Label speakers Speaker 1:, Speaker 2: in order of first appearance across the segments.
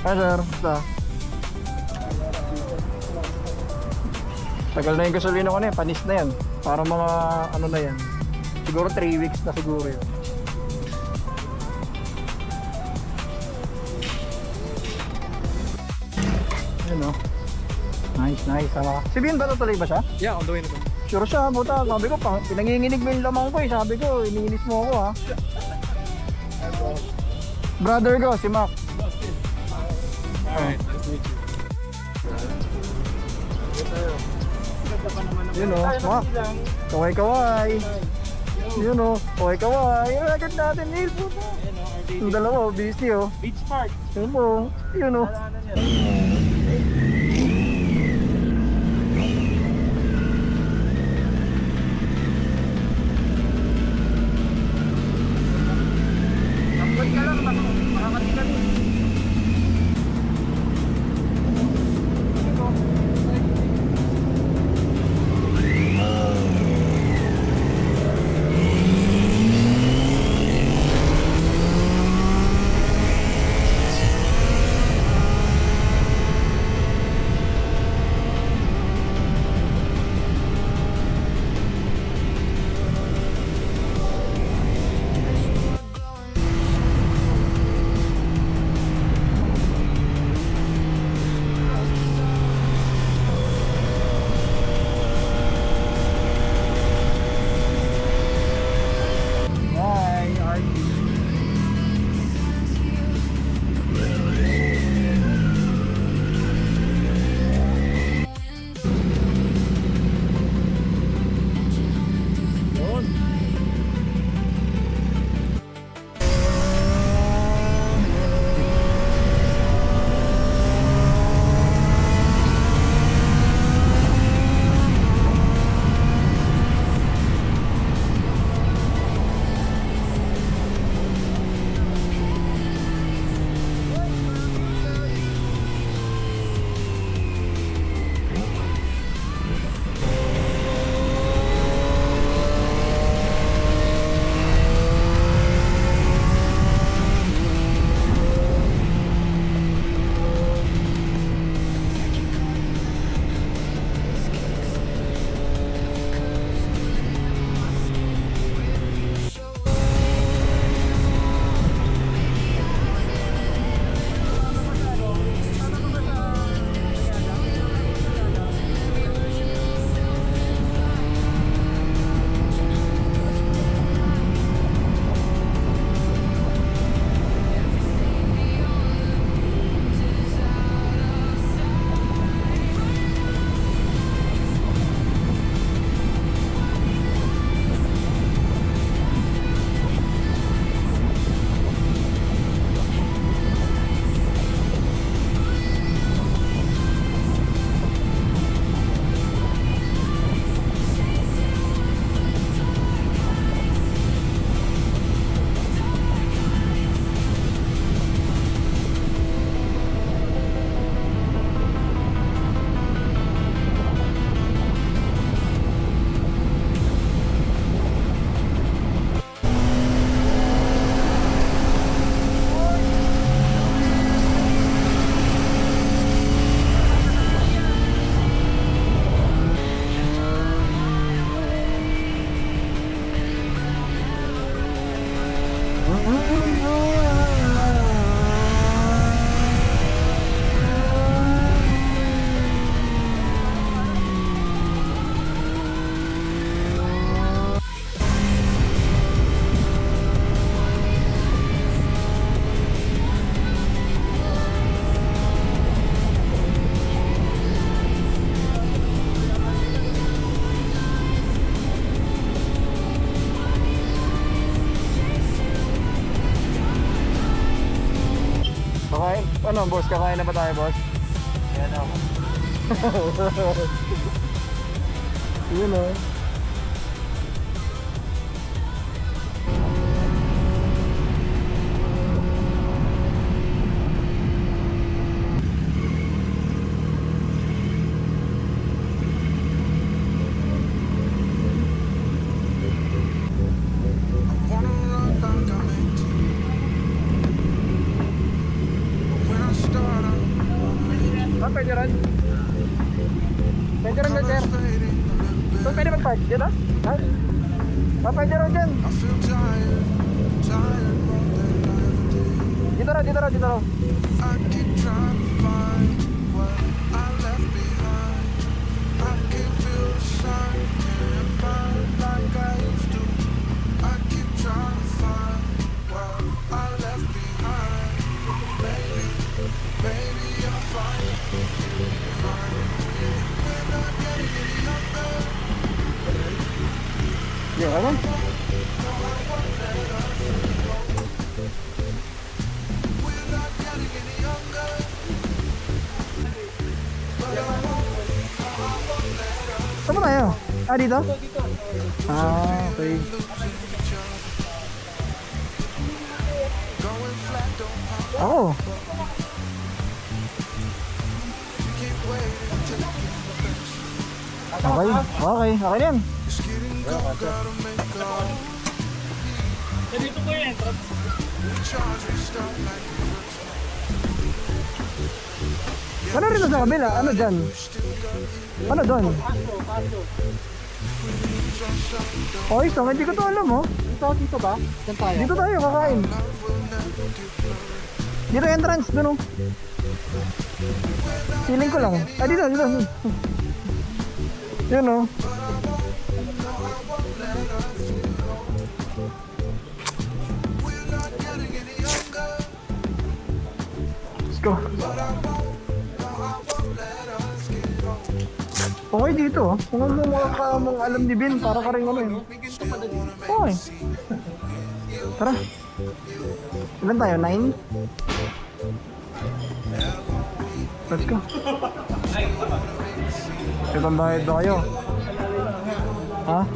Speaker 1: Hi sir, basta. Tagal na yung gasolina ko na yan, panis na yan. Para mga ano na yan. Siguro 3 weeks na siguro yun. Ayun o. Nice, nice. Si Bin ba tutuloy ba siya?
Speaker 2: Yeah, on the way na to.
Speaker 1: Sure siya, buta. Sabi ko, pinanginginig mo yung lamang ko eh. Sabi ko, iniinis mo ako ha. Brother ko, si Mac.
Speaker 2: Alright, nice to meet you.
Speaker 1: Yun o, Mac. Kaway-kaway. Yun o, kaway-kaway. Yung agad natin, Neil. Yung dalawa, busy o.
Speaker 2: Beach Park.
Speaker 1: Yun o, yun o. Ano boss, kakain na ba tayo boss?
Speaker 2: Yan ako.
Speaker 1: Yun o. Ah, pwede rin. Pwede rin dyan, sir. So, pwede mag-park dyan, ha? Ha? Ah, pwede rin dyan. Dito raw, dito raw, dito raw. Yeah, ano? Saan ba tayo? Ah, dito? Ah, okay. Ako. Okay, okay, okay yan.
Speaker 2: Dito po yung entrance.
Speaker 1: Ano rin sa kabila? Ano dyan? Ano doon? Okay, so hindi ko to alam, oh.
Speaker 2: Dito ba? Diyan tayo.
Speaker 1: Dito tayo kakain. Dito entrance, doon, oh. Feeling ko lang. Ah, dito, dito. Yun, oh. Let's go. Okay dito, oh. Kung ano mong alam ni Ben, para ka rin ano yun. Okay. Tara. Ilan tayo? 9? Let's go. Ibang bayad ba kayo? Ha?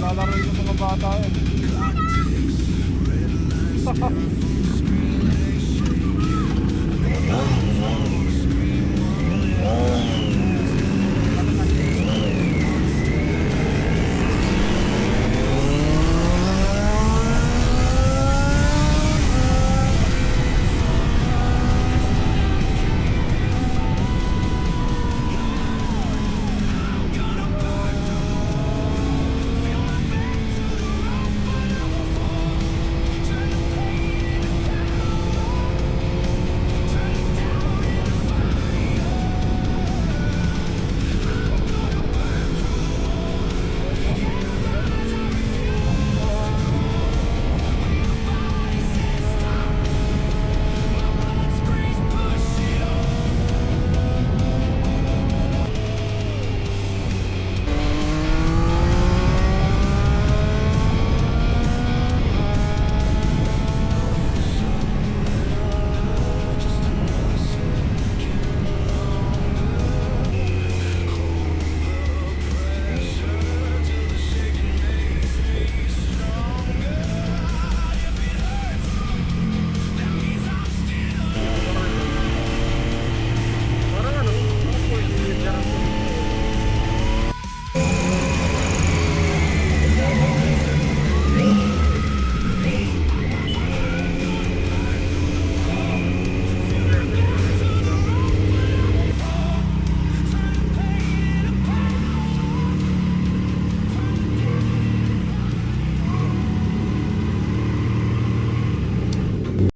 Speaker 1: Lalaro yung mga bata yun.